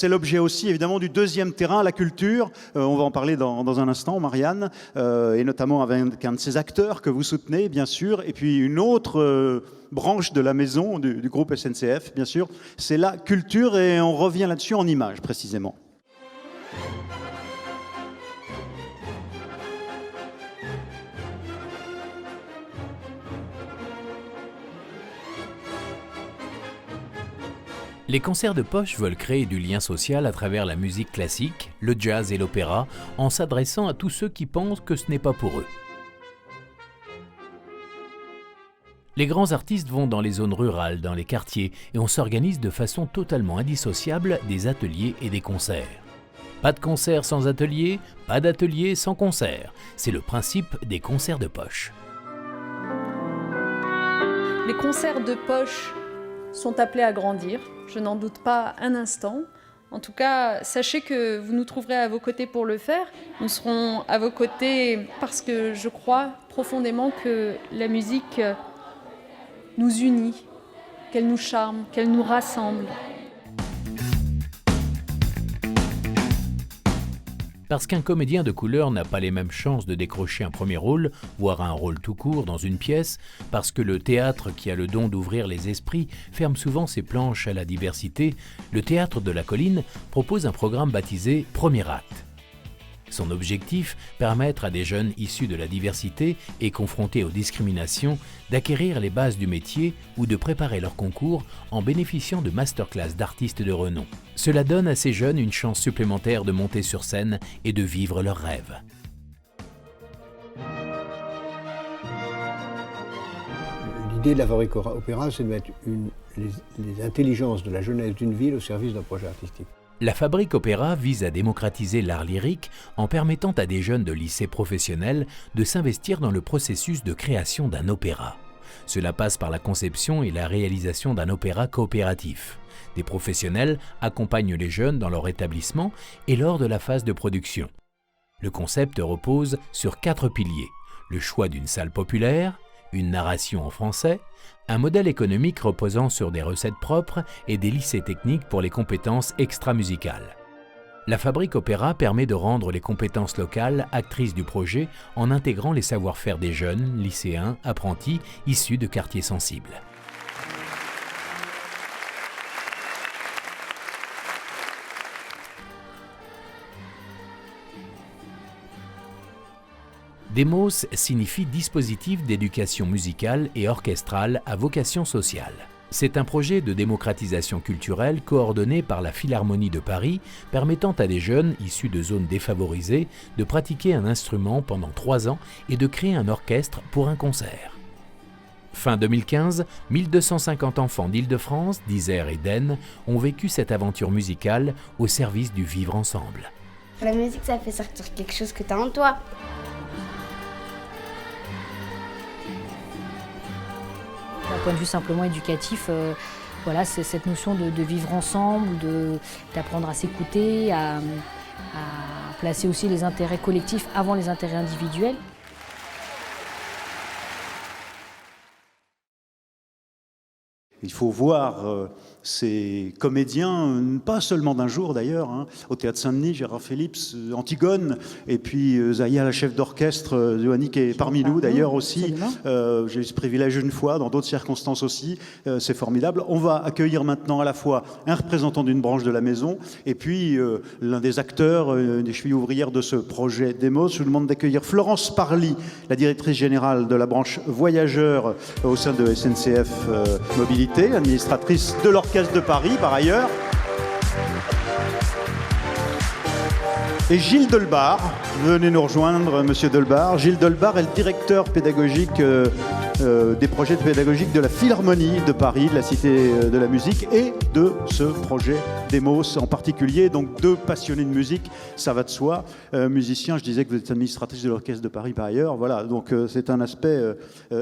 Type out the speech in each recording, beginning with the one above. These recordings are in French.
c'est l'objet aussi évidemment du deuxième terrain, la culture. On va en parler dans un instant, Marianne, et notamment avec un de ces acteurs que vous soutenez, bien sûr, et puis une autre branche de la maison, du groupe SNCF, bien sûr, c'est la culture, et on revient là-dessus en images, précisément. Les concerts de poche veulent créer du lien social à travers la musique classique, le jazz et l'opéra, en s'adressant à tous ceux qui pensent que ce n'est pas pour eux. Les grands artistes vont dans les zones rurales, dans les quartiers, et on s'organise de façon totalement indissociable des ateliers et des concerts. Pas de concert sans atelier, pas d'atelier sans concert. C'est le principe des concerts de poche. Les concerts de poche sont appelés à grandir, je n'en doute pas un instant. En tout cas, sachez que vous nous trouverez à vos côtés pour le faire. Nous serons à vos côtés parce que je crois profondément que la musique nous unit, qu'elle nous charme, qu'elle nous rassemble. Parce qu'un comédien de couleur n'a pas les mêmes chances de décrocher un premier rôle, voire un rôle tout court dans une pièce, parce que le théâtre qui a le don d'ouvrir les esprits ferme souvent ses planches à la diversité, le Théâtre de la Colline propose un programme baptisé Premier Acte. Son objectif, permettre à des jeunes issus de la diversité et confrontés aux discriminations d'acquérir les bases du métier ou de préparer leur concours en bénéficiant de masterclass d'artistes de renom. Cela donne à ces jeunes une chance supplémentaire de monter sur scène et de vivre leurs rêves. L'idée de la Fabrique Opéra, c'est de mettre les intelligences de la jeunesse d'une ville au service d'un projet artistique. La Fabrique Opéra vise à démocratiser l'art lyrique en permettant à des jeunes de lycées professionnels de s'investir dans le processus de création d'un opéra. Cela passe par la conception et la réalisation d'un opéra coopératif. Des professionnels accompagnent les jeunes dans leur établissement et lors de la phase de production. Le concept repose sur 4 piliers: le choix d'une salle populaire, une narration en français, un modèle économique reposant sur des recettes propres et des lycées techniques pour les compétences extra-musicales. La Fabrique Opéra permet de rendre les compétences locales actrices du projet en intégrant les savoir-faire des jeunes, lycéens, apprentis issus de quartiers sensibles. Demos signifie dispositif d'éducation musicale et orchestrale à vocation sociale. C'est un projet de démocratisation culturelle coordonné par la Philharmonie de Paris, permettant à des jeunes issus de zones défavorisées de pratiquer un instrument pendant 3 ans et de créer un orchestre pour un concert. Fin 2015, 1250 enfants d'Île-de-France, d'Isère et d'Aisne ont vécu cette aventure musicale au service du vivre ensemble. La musique, ça fait sortir quelque chose que tu as en toi. D'un point de vue simplement éducatif, voilà, c'est cette notion de vivre ensemble, d'apprendre à s'écouter, à placer aussi les intérêts collectifs avant les intérêts individuels. Il faut voir ces comédiens, pas seulement d'un jour d'ailleurs, au Théâtre Saint-Denis, Gérard Phillips, Antigone, et puis Zaya, la chef d'orchestre, Johannick est parmi nous d'ailleurs aussi. J'ai eu ce privilège une fois, dans d'autres circonstances aussi, c'est formidable. On va accueillir maintenant à la fois un représentant d'une branche de la maison, et puis l'un des acteurs, des chevilles ouvrières de ce projet Demos. Je vous demande d'accueillir Florence Parly, la directrice générale de la branche voyageurs au sein de SNCF Mobilité, administratrice de l'Orchestre de Paris par ailleurs. Et Gilles Delbar, venez nous rejoindre, monsieur Delbar. Gilles Delbar est le directeur pédagogique des projets pédagogiques de la Philharmonie de Paris, de la Cité de la Musique, et de ce projet Demos en particulier. Donc 2 passionnés de musique, ça va de soi. Musicien, je disais que vous êtes administratrice de l'Orchestre de Paris par ailleurs. Voilà, donc c'est un aspect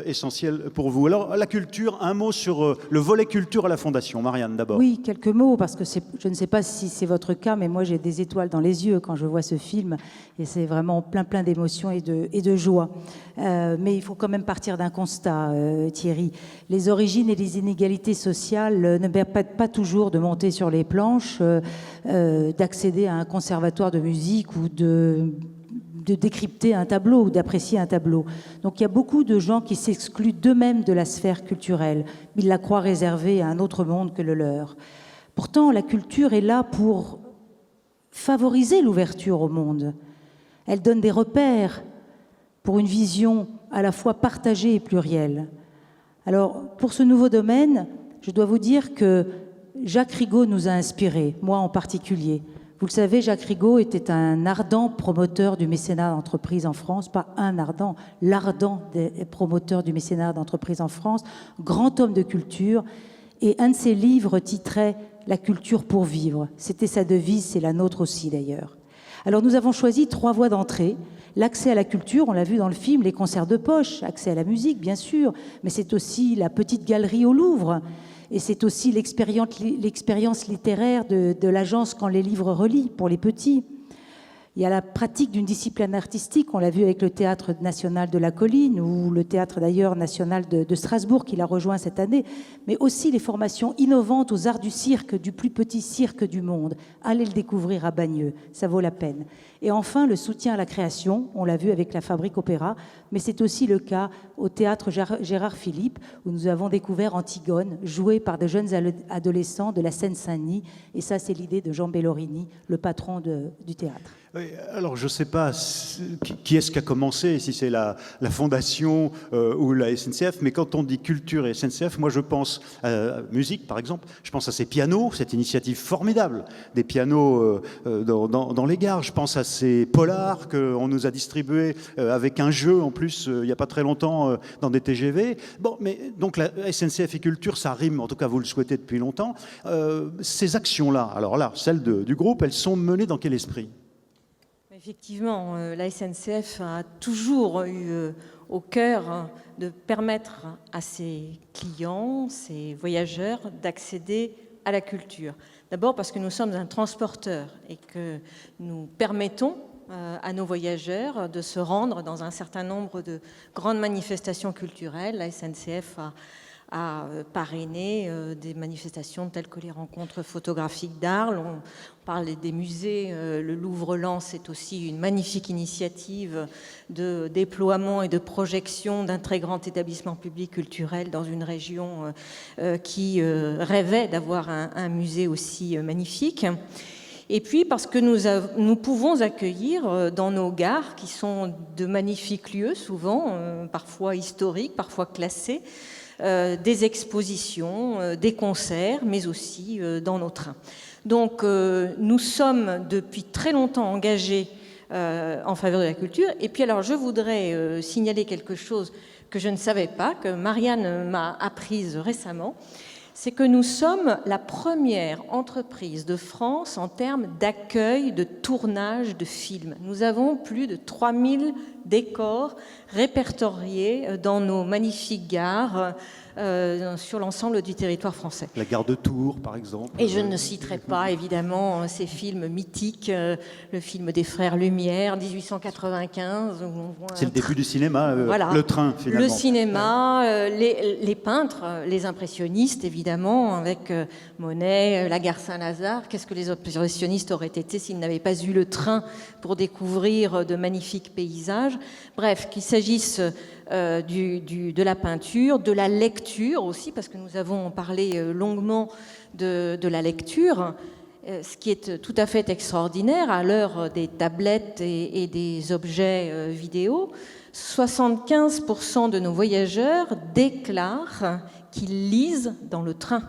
essentiel pour vous. Alors la culture, un mot sur le volet culture à la Fondation. Marianne, d'abord. Oui, quelques mots, parce que je ne sais pas si c'est votre cas, mais moi j'ai des étoiles dans les yeux quand je vois ce film, et c'est vraiment plein d'émotions et de joie. Mais il faut quand même partir d'un constat. constat, Thierry. Les origines et les inégalités sociales ne permettent pas toujours de monter sur les planches, d'accéder à un conservatoire de musique ou de décrypter un tableau ou d'apprécier un tableau. Donc il y a beaucoup de gens qui s'excluent d'eux-mêmes de la sphère culturelle. Ils la croient réservée à un autre monde que le leur. Pourtant, la culture est là pour favoriser l'ouverture au monde. Elle donne des repères pour une vision à la fois partagée et plurielle. Alors, pour ce nouveau domaine, je dois vous dire que Jacques Rigaud nous a inspirés, moi en particulier. Vous le savez, Jacques Rigaud était un ardent promoteur du mécénat d'entreprise en France, pas un ardent, l'ardent des promoteurs du mécénat d'entreprise en France, grand homme de culture, et un de ses livres titrait « La culture pour vivre ». C'était sa devise, c'est la nôtre aussi d'ailleurs. Alors nous avons choisi 3 voies d'entrée. L'accès à la culture, on l'a vu dans le film, les concerts de poche, accès à la musique bien sûr, mais c'est aussi la petite galerie au Louvre, et c'est aussi l'expérience littéraire de l'agence Quand les livres relient pour les petits. Il y a la pratique d'une discipline artistique, on l'a vu avec le Théâtre national de la Colline ou le Théâtre d'ailleurs national de Strasbourg qui l'a rejoint cette année, mais aussi les formations innovantes aux arts du cirque, du plus petit cirque du monde. Allez le découvrir à Bagneux, ça vaut la peine. Et enfin, le soutien à la création, on l'a vu avec la Fabrique Opéra, mais c'est aussi le cas au Théâtre Gérard Philippe, où nous avons découvert Antigone, jouée par de jeunes adolescents de la Seine-Saint-Denis. Et ça, c'est l'idée de Jean Bellorini, le patron du théâtre. Oui, alors, je ne sais pas qui est-ce qui a commencé, si c'est la Fondation ou la SNCF, mais quand on dit culture et SNCF, moi je pense à musique, par exemple, je pense à ces pianos, cette initiative formidable, des pianos dans les gares, je pense à ces polars qu'on nous a distribués avec un jeu, en plus, il n'y a pas très longtemps, dans des TGV. Bon, mais donc la SNCF et culture, ça rime, en tout cas vous le souhaitez depuis longtemps. Ces actions-là, alors là, celles du groupe, elles sont menées dans quel esprit ? Effectivement, la SNCF a toujours eu au cœur de permettre à ses clients, ses voyageurs, d'accéder à la culture. D'abord parce que nous sommes un transporteur et que nous permettons à nos voyageurs de se rendre dans un certain nombre de grandes manifestations culturelles. La SNCF a parrainé des manifestations telles que les rencontres photographiques d'Arles. On parle des musées. Le Louvre-Lens, c'est aussi une magnifique initiative de déploiement et de projection d'un très grand établissement public culturel dans une région qui rêvait d'avoir un musée aussi magnifique. Et puis parce que nous pouvons accueillir dans nos gares, qui sont de magnifiques lieux, souvent, parfois historiques, parfois classés, des expositions, des concerts, mais aussi dans nos trains. Donc nous sommes depuis très longtemps engagés en faveur de la culture. Et puis alors je voudrais signaler quelque chose que je ne savais pas, que Marianne m'a apprise récemment, c'est que nous sommes la première entreprise de France en termes d'accueil, de tournage de films. Nous avons plus de 3000 décors répertoriés dans nos magnifiques gares sur l'ensemble du territoire français. La gare de Tours, par exemple. Et je ne citerai pas, évidemment, ces films mythiques, le film des Frères Lumière, 1895. Où on voit c'est le début du cinéma, voilà. Le train, finalement. Le cinéma, les peintres, les impressionnistes, évidemment, avec Monet, la gare Saint-Lazare. Qu'est-ce que les impressionnistes auraient été s'ils n'avaient pas eu le train pour découvrir de magnifiques paysages? Bref, qu'il s'agisse de la peinture, de la lecture aussi, parce que nous avons parlé longuement de la lecture, ce qui est tout à fait extraordinaire à l'heure des tablettes et des objets vidéo. 75% de nos voyageurs déclarent qu'ils lisent dans le train.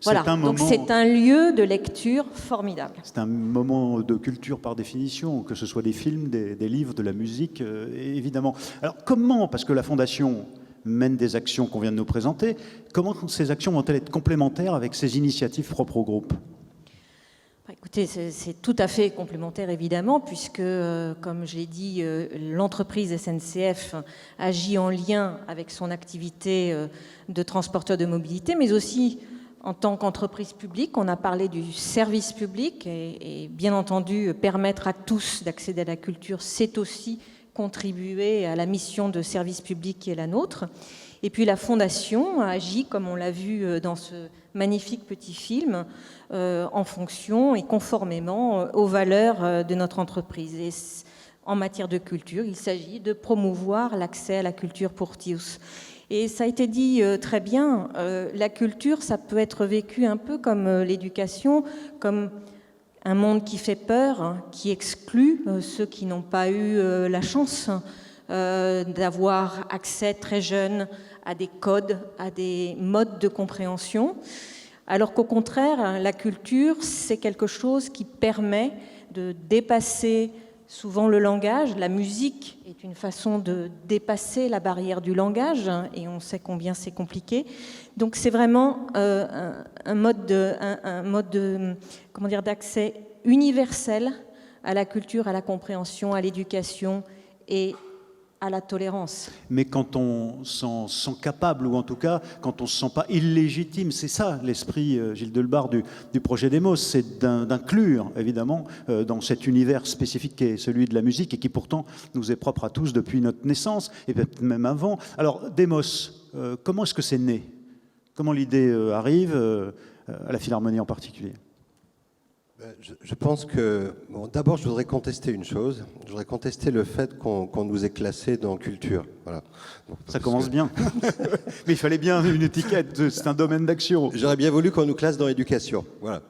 Voilà, donc c'est un lieu de lecture formidable. C'est un moment de culture par définition, que ce soit des films, des livres, de la musique, évidemment. Alors comment, parce que la Fondation mène des actions qu'on vient de nous présenter, comment ces actions vont-elles être complémentaires avec ces initiatives propres au groupe ? Écoutez, c'est tout à fait complémentaire, évidemment, puisque, comme je l'ai dit, l'entreprise SNCF agit en lien avec son activité de transporteur de mobilité, mais aussi en tant qu'entreprise publique. On a parlé du service public et bien entendu, permettre à tous d'accéder à la culture, c'est aussi contribuer à la mission de service public qui est la nôtre. Et puis la Fondation agit, comme on l'a vu dans ce magnifique petit film, en fonction et conformément aux valeurs de notre entreprise. Et en matière de culture, il s'agit de promouvoir l'accès à la culture pour tous. Et ça a été dit très bien, la culture, ça peut être vécu un peu comme l'éducation, comme un monde qui fait peur, qui exclut ceux qui n'ont pas eu la chance d'avoir accès très jeune à des codes, à des modes de compréhension, alors qu'au contraire, la culture, c'est quelque chose qui permet de dépasser souvent le langage. La musique est une façon de dépasser la barrière du langage, et on sait combien c'est compliqué. Donc c'est vraiment un mode d'accès universel à la culture, à la compréhension, à l'éducation et à la tolérance. Mais quand on s'en sent capable, ou en tout cas, quand on ne se sent pas illégitime, c'est ça l'esprit, Gilles Delbar, du projet Demos, c'est d'inclure, évidemment, dans cet univers spécifique qui est celui de la musique et qui pourtant nous est propre à tous depuis notre naissance, et peut-être même avant. Alors, Demos, comment est-ce que c'est né? Comment l'idée arrive, à la Philharmonie en particulier? Je pense que, bon, d'abord, je voudrais contester une chose. Je voudrais contester le fait qu'on nous ait classés dans culture. Voilà. Donc, ça commence bien. Mais il fallait bien une étiquette, c'est un domaine d'action. J'aurais bien voulu qu'on nous classe dans éducation. Voilà.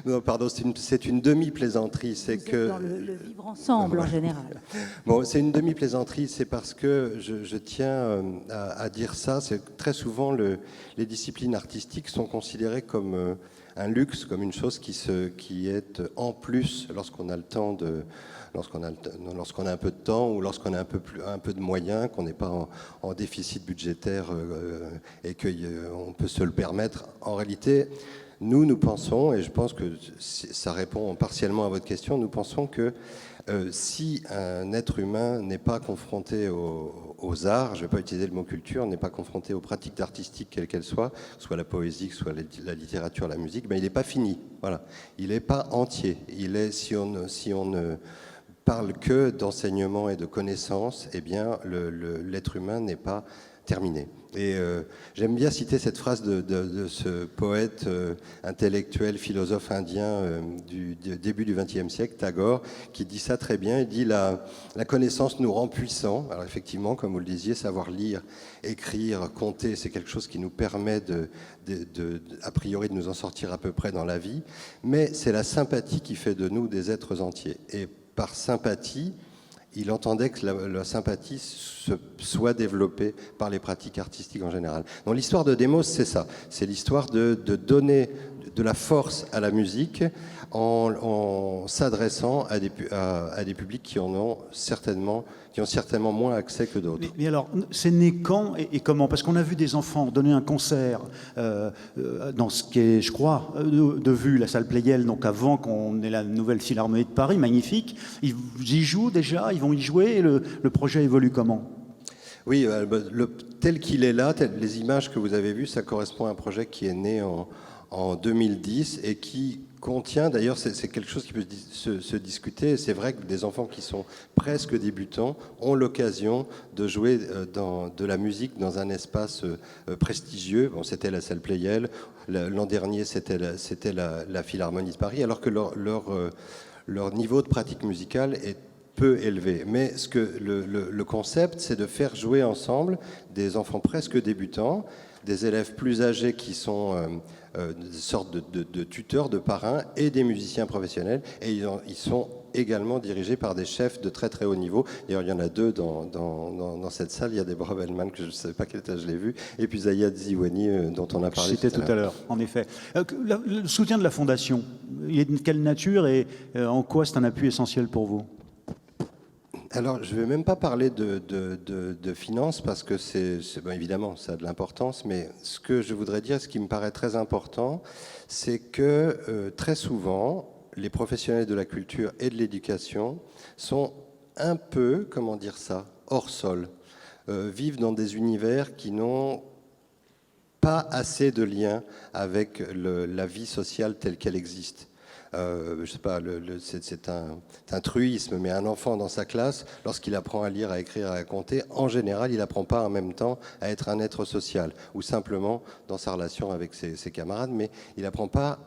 Non, pardon, c'est une demi-plaisanterie. C'est que dans le vivre ensemble en général. Bon, c'est une demi-plaisanterie, c'est parce que je tiens à dire ça. C'est très souvent les disciplines artistiques sont considérées comme un luxe, comme une chose qui est en plus lorsqu'on a le temps lorsqu'on a un peu de temps ou lorsqu'on a un peu de moyens, qu'on n'est pas en déficit budgétaire et qu'on peut se le permettre. En réalité, nous pensons, et je pense que ça répond partiellement à votre question, nous pensons que si un être humain n'est pas confronté aux arts, je ne vais pas utiliser le mot culture, n'est pas confronté aux pratiques artistiques quelles qu'elles soient, soit la poésie, soit la littérature, la musique, ben il n'est pas fini. Voilà. Il n'est pas entier. Si on ne parle que d'enseignement et de connaissances, eh bien l'être humain n'est pas terminé. Et j'aime bien citer cette phrase de ce poète intellectuel, philosophe indien du début du XXe siècle, Tagore, qui dit ça très bien. Il dit la connaissance nous rend puissants. Alors effectivement, comme vous le disiez, savoir lire, écrire, compter, c'est quelque chose qui nous permet a priori de nous en sortir à peu près dans la vie. Mais c'est la sympathie qui fait de nous des êtres entiers. Et par sympathie, il entendait que la sympathie soit développée par les pratiques artistiques en général. Donc l'histoire de Demos, c'est ça. C'est l'histoire de donner de la force à la musique en s'adressant à des publics qui ont certainement moins accès que d'autres. Mais alors, c'est né quand et comment? Parce qu'on a vu des enfants donner un concert dans ce qui est, je crois, de vue, la salle Pleyel, donc avant qu'on ait la nouvelle Philharmonie de Paris, magnifique. Ils y jouent déjà, ils vont y jouer, et le projet évolue comment? Oui, tel qu'il est là, les images que vous avez vues, ça correspond à un projet qui est né en 2010 et qui contient, d'ailleurs c'est quelque chose qui peut se discuter, c'est vrai que des enfants qui sont presque débutants ont l'occasion de jouer de la musique dans un espace prestigieux. Bon, c'était la salle Pleyel, l'an dernier c'était la Philharmonie de Paris, alors que leur niveau de pratique musicale est peu élevé. Mais le concept, c'est de faire jouer ensemble des enfants presque débutants, des élèves plus âgés qui sont des sortes de tuteurs, de parrains, et des musiciens professionnels. Et ils sont également dirigés par des chefs de très très haut niveau. D'ailleurs, il y en a deux dans cette salle. Il y a Deborah Bellman, que je ne sais pas quel âge je l'ai vu, et puis Zayad Ziwani, dont on a parlé tout à l'heure. En effet. Le soutien de la Fondation, il est de quelle nature et en quoi c'est un appui essentiel pour vous? Alors, je ne vais même pas parler de finances parce que bon, évidemment, ça a de l'importance, mais ce que je voudrais dire, ce qui me paraît très important, c'est que très souvent, les professionnels de la culture et de l'éducation sont un peu, comment dire ça, hors sol, vivent dans des univers qui n'ont pas assez de lien avec la vie sociale telle qu'elle existe. je sais pas, c'est un truisme, mais un enfant dans sa classe, lorsqu'il apprend à lire, à écrire, à compter, en général, il n'apprend pas en même temps à être un être social, ou simplement dans sa relation avec ses camarades, mais il apprend pas,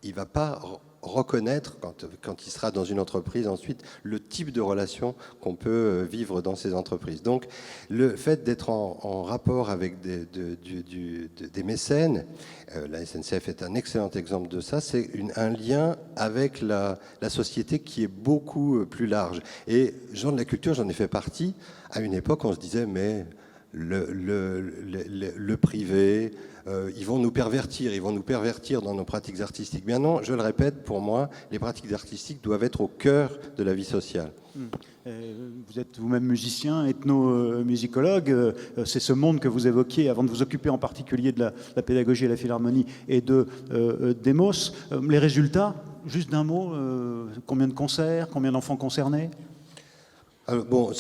il va pas reconnaître, quand il sera dans une entreprise ensuite, le type de relation qu'on peut vivre dans ces entreprises. Donc, le fait d'être en rapport avec des mécènes, la SNCF est un excellent exemple de ça, c'est un lien avec la société qui est beaucoup plus large. Et gens de la culture, j'en ai fait partie. À une époque, on se disait, mais le privé, ils vont nous pervertir dans nos pratiques artistiques. Bien non, je le répète, pour moi, les pratiques artistiques doivent être au cœur de la vie sociale. Vous êtes vous-même musicien, ethnomusicologue. C'est ce monde que vous évoquiez avant de vous occuper en particulier de la pédagogie et la philharmonie et de Demos. Les résultats, juste d'un mot, combien de concerts, combien d'enfants concernés? Bon,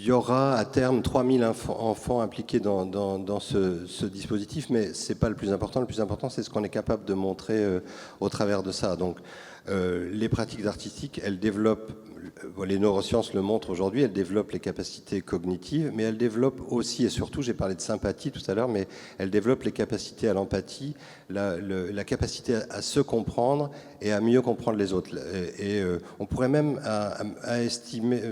il y aura à terme 3000 enfants impliqués dans ce dispositif, mais ce n'est pas le plus important. Le plus important, c'est ce qu'on est capable de montrer au travers de ça. Donc, les pratiques artistiques, elles développent, les neurosciences le montrent aujourd'hui, elles développent les capacités cognitives, mais elles développent aussi, et surtout, j'ai parlé de sympathie tout à l'heure, mais elles développent les capacités à l'empathie, la capacité à se comprendre et à mieux comprendre les autres. Et on pourrait même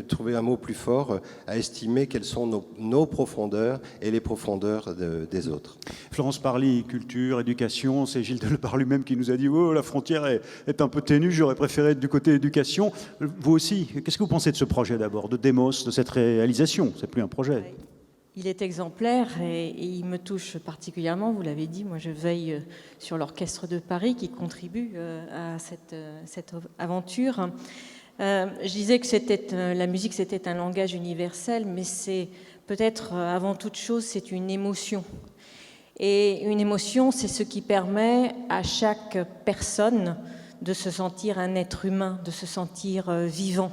trouver un mot plus fort, à estimer quelles sont nos profondeurs et les profondeurs des autres. Florence Parly, culture, éducation, c'est Gilles Delpar lui-même qui nous a dit « Oh, la frontière est un peu ténue, j'aurais préféré être du côté éducation ». Vous aussi, qu'est-ce que vous pensez de ce projet d'abord, de Demos, de cette réalisation? C'est plus un projet. Il est exemplaire et il me touche particulièrement, vous l'avez dit, moi je veille sur l'Orchestre de Paris qui contribue à cette aventure. Je disais que la musique c'était un langage universel, mais c'est peut-être avant toute chose c'est une émotion. Et une émotion, c'est ce qui permet à chaque personne de se sentir un être humain, de se sentir vivant.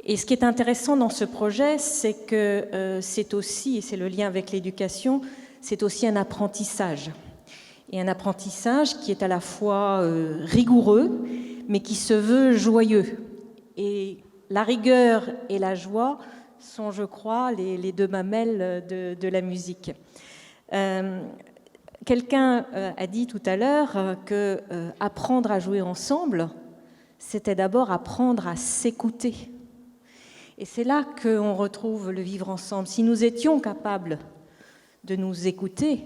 Et ce qui est intéressant dans ce projet, c'est que c'est aussi, et c'est le lien avec l'éducation, c'est aussi un apprentissage. Et un apprentissage qui est à la fois rigoureux, mais qui se veut joyeux. Et la rigueur et la joie sont, je crois, les deux mamelles de la musique. Quelqu'un a dit tout à l'heure que apprendre à jouer ensemble, c'était d'abord apprendre à s'écouter. Et c'est là qu'on retrouve le vivre ensemble. Si nous étions capables de nous écouter,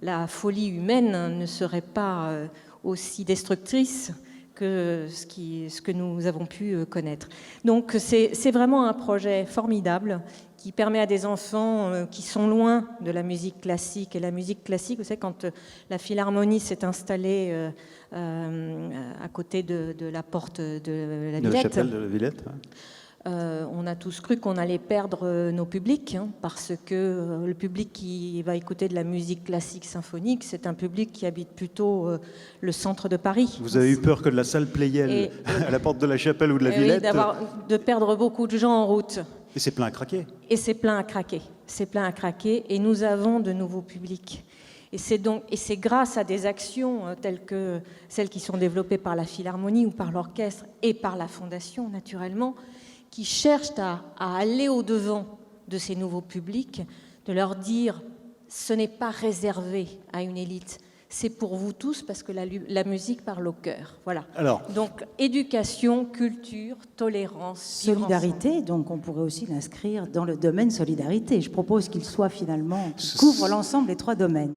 la folie humaine ne serait pas aussi destructrice que ce que nous avons pu connaître. Donc c'est vraiment un projet formidable qui permet à des enfants qui sont loin de la musique classique. Et la musique classique, vous savez, quand la Philharmonie s'est installée à côté de la porte de la Villette, de la chapelle de la Villette, ouais. On a tous cru qu'on allait perdre nos publics, parce que le public qui va écouter de la musique classique symphonique, c'est un public qui habite plutôt le centre de Paris. Vous avez eu peur que de la salle Pleyel à la porte de la chapelle ou de la Villette, de perdre beaucoup de gens en route. Et c'est plein à craquer. Et c'est plein à craquer. C'est plein à craquer. Et nous avons de nouveaux publics. Et c'est grâce à des actions telles que celles qui sont développées par la Philharmonie ou par l'orchestre et par la Fondation, naturellement, qui cherchent à aller au-devant de ces nouveaux publics, de leur dire « ce n'est pas réservé à une élite, c'est pour vous tous parce que la musique parle au cœur ». Voilà. Alors, donc, éducation, culture, tolérance, solidarité, donc on pourrait aussi l'inscrire dans le domaine solidarité. Je propose qu'il soit finalement, qu'il couvre l'ensemble des trois domaines.